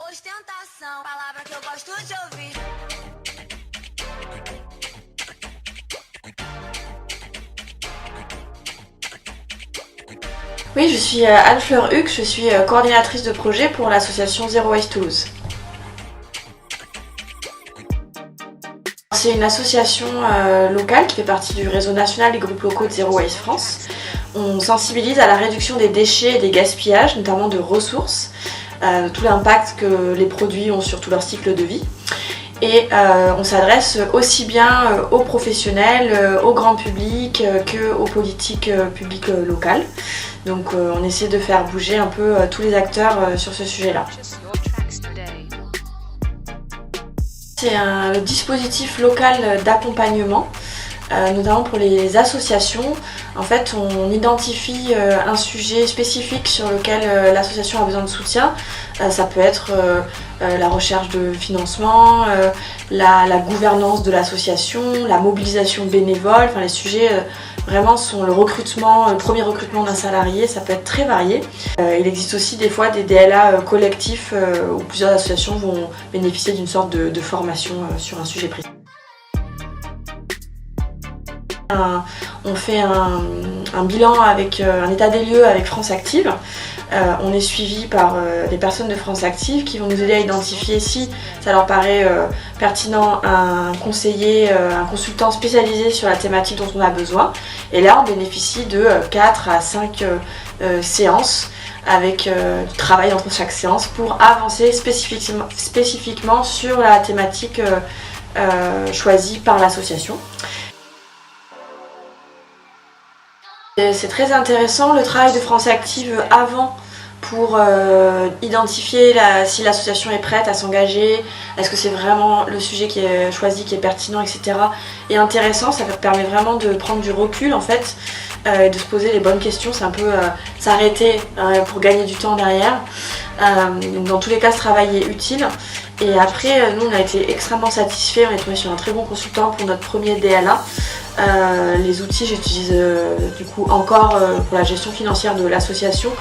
Ostentação, palavra que eu gosto de ouvir. Oui, je suis Anne-Fleur Huck, je suis coordinatrice de projet pour l'association Zero Waste Toulouse. C'est une association locale qui fait partie du réseau national des groupes locaux de Zero Waste France. On sensibilise à la réduction des déchets et des gaspillages, notamment de ressources, tout l'impact que les produits ont sur tout leur cycle de vie. Et on s'adresse aussi bien aux professionnels, au grand public qu'aux politiques publiques locales. Donc on essaie de faire bouger un peu tous les acteurs sur ce sujet-là. C'est un dispositif local d'accompagnement, notamment pour les associations. En fait, on identifie un sujet spécifique sur lequel l'association a besoin de soutien. Ça peut être la recherche de financement, la gouvernance de l'association, la mobilisation bénévole. Enfin, les sujets vraiment sont le recrutement, le premier recrutement d'un salarié. Ça peut être très varié. Il existe aussi des fois des DLA collectifs où plusieurs associations vont bénéficier d'une sorte de formation sur un sujet précis. On fait un bilan avec un état des lieux avec France Active. On est suivi par des personnes de France Active qui vont nous aider à identifier si ça leur paraît pertinent un conseiller, un consultant spécialisé sur la thématique dont on a besoin. Et là, on bénéficie de 4 à 5 séances avec du travail entre chaque séance pour avancer spécifiquement sur la thématique choisie par l'association. C'est très intéressant le travail de France Active avant pour identifier si l'association est prête à s'engager, est-ce que c'est vraiment le sujet qui est choisi, qui est pertinent, etc. Et intéressant, ça permet vraiment de prendre du recul en fait, et de se poser les bonnes questions, c'est un peu s'arrêter pour gagner du temps derrière. Dans tous les cas, ce travail est utile. Et après, nous on a été extrêmement satisfaits, on est tombé sur un très bon consultant pour notre premier DLA. Les outils, j'utilise du coup encore pour la gestion financière de l'association